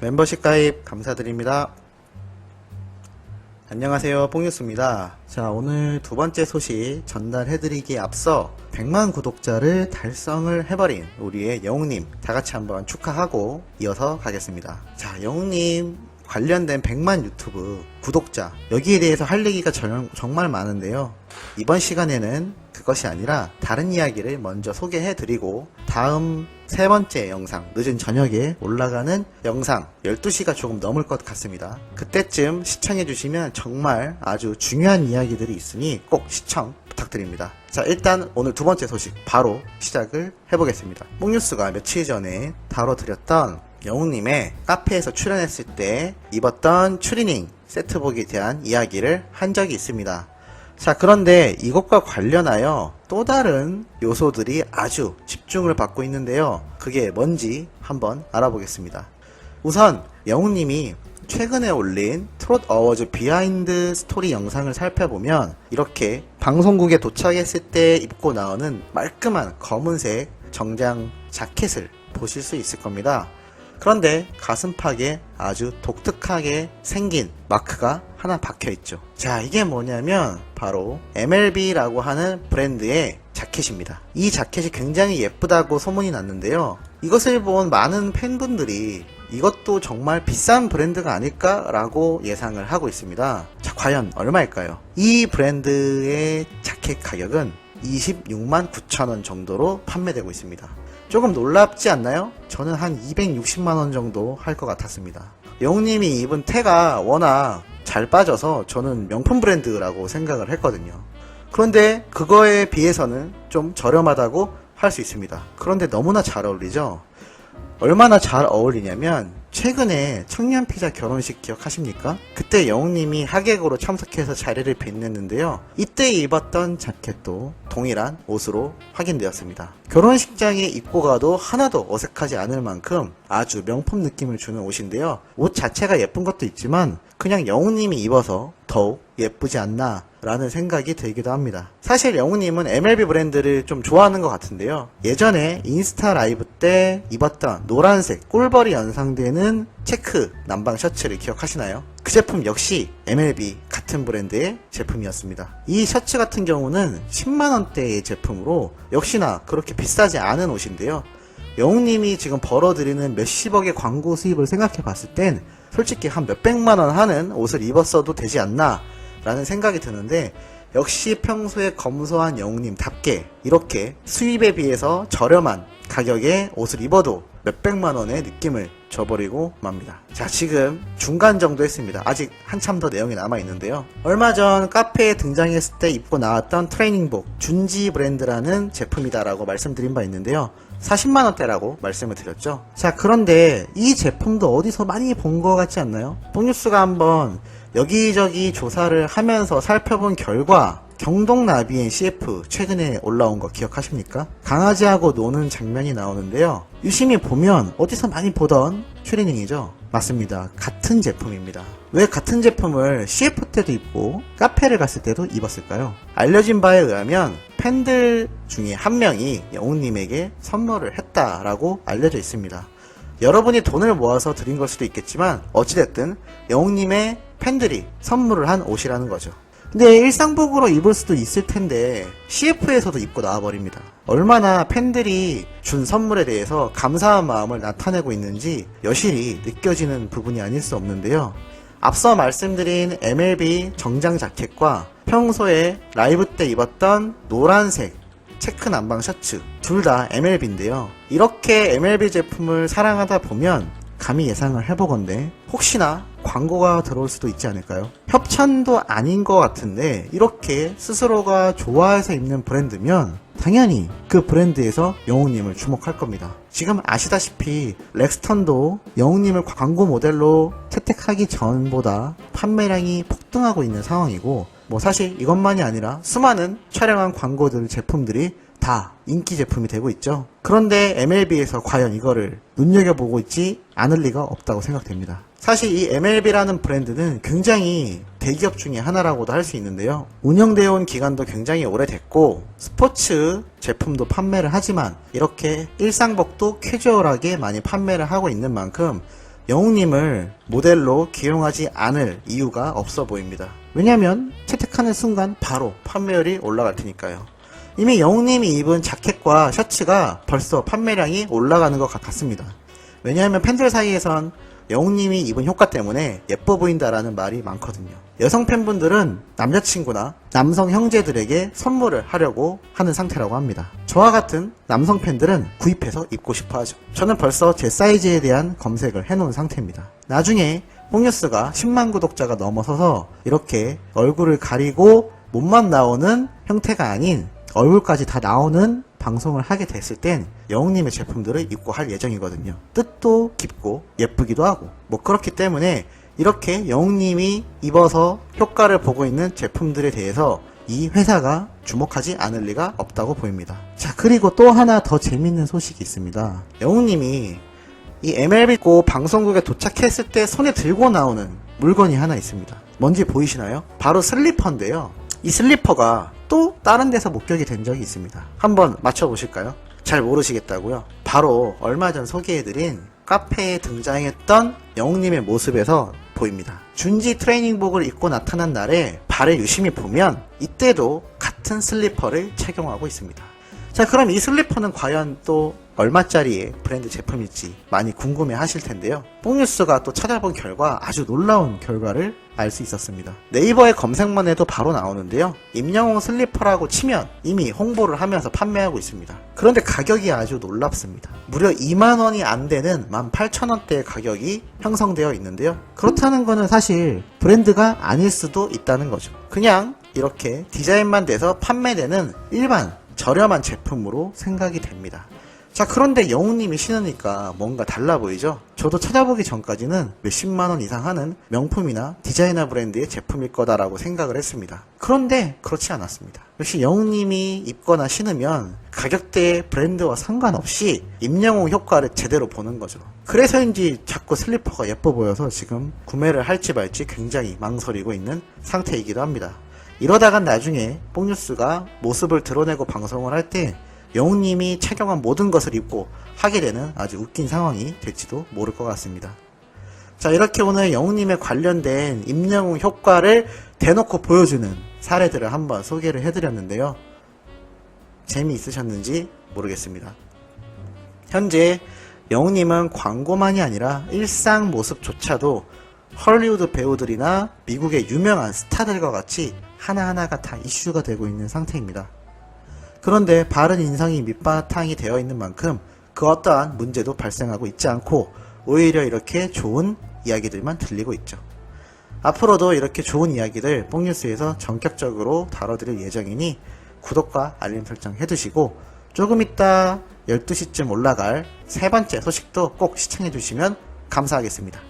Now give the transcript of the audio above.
멤버십 가입 감사드립니다. 안녕하세요, 뽕뉴스입니다. 자, 오늘 두 번째 소식 전달해드리기에 앞서 100만 구독자를 달성을 해버린 우리의 영웅님 다같이 한번 축하하고 이어서 가겠습니다. 자, 영웅님 관련된 100만 유튜브 구독자, 여기에 대해서 할 얘기가 정말 많은데요. 이번 시간에는 그것이 아니라 다른 이야기를 먼저 소개해드리고 다음 세 번째 영상, 늦은 저녁에 올라가는 영상 12시가 조금 넘을 것 같습니다. 그때쯤 시청해주시면 정말 아주 중요한 이야기들이 있으니 꼭 시청 부탁드립니다. 자, 일단 오늘 두 번째 소식 바로 시작을 해보겠습니다. 뽕뉴스가 며칠 전에 다뤄드렸던 영웅님의 카페에서 출연했을 때 입었던 추리닝 세트복에 대한 이야기를 한 적이 있습니다. 자, 그런데 이것과 관련하여 또 다른 요소들이 아주 집중을 받고 있는데요. 그게 뭔지 한번 알아보겠습니다. 우선 영웅님이 최근에 올린 트롯 어워즈 비하인드 스토리 영상을 살펴보면 이렇게 방송국에 도착했을 때 입고 나오는 말끔한 검은색 정장 자켓을 보실 수 있을 겁니다. 그런데 가슴팍에 아주 독특하게 생긴 마크가 하나 박혀있죠. 자, 이게 뭐냐면 바로 MLB라고 하는 브랜드의 자켓입니다. 이 자켓이 굉장히 예쁘다고 소문이 났는데요. 이것을 본 많은 팬분들이 이것도 정말 비싼 브랜드가 아닐까라고 예상을 하고 있습니다. 자, 과연 얼마일까요? 이 브랜드의 자켓 가격은 26만 9천원 정도로 판매되고 있습니다. 조금 놀랍지 않나요? 저는 한 260만원 정도 할 것 같았습니다. 영웅님이 입은 태가 워낙 잘 빠져서 저는 명품 브랜드라고 생각을 했거든요. 그런데 그거에 비해서는 좀 저렴하다고 할 수 있습니다. 그런데 너무나 잘 어울리죠? 얼마나 잘 어울리냐면 최근에 청년피자 결혼식 기억하십니까? 그때 영웅님이 하객으로 참석해서 자리를 빛냈는데요. 이때 입었던 자켓도 동일한 옷으로 확인되었습니다. 결혼식장에 입고 가도 하나도 어색하지 않을 만큼 아주 명품 느낌을 주는 옷인데요. 옷 자체가 예쁜 것도 있지만 그냥 영웅님이 입어서 더욱 예쁘지 않나 라는 생각이 들기도 합니다. 사실 영웅님은 MLB 브랜드를 좀 좋아하는 것 같은데요. 예전에 인스타 라이브 때 입었던 노란색 꿀벌이 연상되는 체크 남방 셔츠를 기억하시나요? 그 제품 역시 MLB 같은 브랜드의 제품이었습니다. 이 셔츠 같은 경우는 10만원대의 제품으로 역시나 그렇게 비싸지 않은 옷인데요. 영웅님이 지금 벌어들이는 몇십억의 광고 수입을 생각해 봤을 땐 솔직히 한 몇백만원 하는 옷을 입었어도 되지 않나 라는 생각이 드는데, 역시 평소에 검소한 영웅님답게 이렇게 수입에 비해서 저렴한 가격의 옷을 입어도 몇백만원의 느낌을 줘버리고 맙니다. 자, 지금 중간 정도 했습니다. 아직 한참 더 내용이 남아있는데요. 얼마 전 카페에 등장했을 때 입고 나왔던 트레이닝복 준지 브랜드라는 제품이다라고 말씀드린 바 있는데요. 40만원대라고 말씀을 드렸죠. 자, 그런데 이 제품도 어디서 많이 본 것 같지 않나요? 뽕뉴스가 한번 여기저기 조사를 하면서 살펴본 결과 경동나비엔 CF 최근에 올라온 거 기억하십니까? 강아지하고 노는 장면이 나오는데요. 유심히 보면 어디서 많이 보던 추리닝이죠? 맞습니다. 같은 제품입니다. 왜 같은 제품을 CF 때도 입고 카페를 갔을 때도 입었을까요? 알려진 바에 의하면 팬들 중에 한 명이 영웅님에게 선물을 했다라고 알려져 있습니다. 여러분이 돈을 모아서 드린 걸 수도 있겠지만 어찌됐든 영웅님의 팬들이 선물을 한 옷이라는 거죠. 근데 일상복으로 입을 수도 있을 텐데 CF에서도 입고 나와버립니다. 얼마나 팬들이 준 선물에 대해서 감사한 마음을 나타내고 있는지 여실히 느껴지는 부분이 아닐 수 없는데요. 앞서 말씀드린 MLB 정장 자켓과 평소에 라이브 때 입었던 노란색 체크 남방 셔츠 둘 다 MLB인데요. 이렇게 MLB 제품을 사랑하다 보면 감히 예상을 해보건대 혹시나 광고가 들어올 수도 있지 않을까요? 협찬도 아닌 것 같은데 이렇게 스스로가 좋아해서 입는 브랜드면 당연히 그 브랜드에서 영웅님을 주목할 겁니다. 지금 아시다시피 렉스턴도 영웅님을 광고 모델로 채택하기 전보다 판매량이 폭등하고 있는 상황이고, 뭐 사실 이것만이 아니라 수많은 촬영한 광고들 제품들이 다 인기 제품이 되고 있죠. 그런데 MLB에서 과연 이거를 눈여겨보고 있지 않을 리가 없다고 생각됩니다. 사실 이 MLB라는 브랜드는 굉장히 대기업 중에 하나라고도 할 수 있는데요. 운영되어 온 기간도 굉장히 오래됐고 스포츠 제품도 판매를 하지만 이렇게 일상복도 캐주얼하게 많이 판매를 하고 있는 만큼 영웅님을 모델로 기용하지 않을 이유가 없어 보입니다. 왜냐면 채택하는 순간 바로 판매율이 올라갈 테니까요. 이미 영웅님이 입은 자켓과 셔츠가 벌써 판매량이 올라가는 것 같습니다. 왜냐하면 팬들 사이에선 영웅님이 입은 효과 때문에 예뻐 보인다라는 말이 많거든요. 여성 팬분들은 남자친구나 남성 형제들에게 선물을 하려고 하는 상태라고 합니다. 저와 같은 남성 팬들은 구입해서 입고 싶어 하죠. 저는 벌써 제 사이즈에 대한 검색을 해놓은 상태입니다. 나중에 뽕뉴스가 10만 구독자가 넘어서서 이렇게 얼굴을 가리고 몸만 나오는 형태가 아닌 얼굴까지 다 나오는 방송을 하게 됐을 땐 영웅님의 제품들을 입고 할 예정이거든요. 뜻도 깊고 예쁘기도 하고 뭐 그렇기 때문에 이렇게 영웅님이 입어서 효과를 보고 있는 제품들에 대해서 이 회사가 주목하지 않을 리가 없다고 보입니다. 자, 그리고 또 하나 더 재밌는 소식이 있습니다. 영웅님이 이 MLB 방송국에 도착했을 때 손에 들고 나오는 물건이 하나 있습니다. 뭔지 보이시나요? 바로 슬리퍼인데요. 이 슬리퍼가 또 다른 데서 목격이 된 적이 있습니다. 한번 맞춰보실까요? 잘 모르시겠다고요? 바로 얼마 전 소개해드린 카페에 등장했던 영웅님의 모습에서 보입니다. 준지 트레이닝복을 입고 나타난 날에 발을 유심히 보면 이때도 같은 슬리퍼를 착용하고 있습니다. 자, 그럼 이 슬리퍼는 과연 또 얼마짜리의 브랜드 제품일지 많이 궁금해 하실 텐데요. 뽕뉴스가 또 찾아본 결과 아주 놀라운 결과를 알 수 있었습니다. 네이버에 검색만 해도 바로 나오는데요. 임영웅 슬리퍼라고 치면 이미 홍보를 하면서 판매하고 있습니다. 그런데 가격이 아주 놀랍습니다. 무려 2만원이 안 되는 18,000원대의 가격이 형성되어 있는데요. 그렇다는 거는 사실 브랜드가 아닐 수도 있다는 거죠. 그냥 이렇게 디자인만 돼서 판매되는 일반 저렴한 제품으로 생각이 됩니다. 자, 그런데 영웅님이 신으니까 뭔가 달라 보이죠? 저도 찾아보기 전까지는 몇십만원 이상 하는 명품이나 디자이너 브랜드의 제품일 거다라고 생각을 했습니다. 그런데 그렇지 않았습니다. 역시 영웅님이 입거나 신으면 가격대의 브랜드와 상관없이 임영웅 효과를 제대로 보는 거죠. 그래서인지 자꾸 슬리퍼가 예뻐 보여서 지금 구매를 할지 말지 굉장히 망설이고 있는 상태이기도 합니다. 이러다간 나중에 뽕뉴스가 모습을 드러내고 방송을 할 때 영웅님이 착용한 모든 것을 입고 하게 되는 아주 웃긴 상황이 될지도 모를 것 같습니다. 자, 이렇게 오늘 영웅님에 관련된 임영웅 효과를 대놓고 보여주는 사례들을 한번 소개를 해드렸는데요. 재미있으셨는지 모르겠습니다. 현재 영웅님은 광고만이 아니라 일상 모습조차도 헐리우드 배우들이나 미국의 유명한 스타들과 같이 하나하나가 다 이슈가 되고 있는 상태입니다. 그런데 바른 인상이 밑바탕이 되어 있는 만큼 그 어떠한 문제도 발생하고 있지 않고 오히려 이렇게 좋은 이야기들만 들리고 있죠. 앞으로도 이렇게 좋은 이야기들 뽕뉴스에서 전격적으로 다뤄드릴 예정이니 구독과 알림 설정 해두시고 조금 이따 12시쯤 올라갈 세 번째 소식도 꼭 시청해주시면 감사하겠습니다.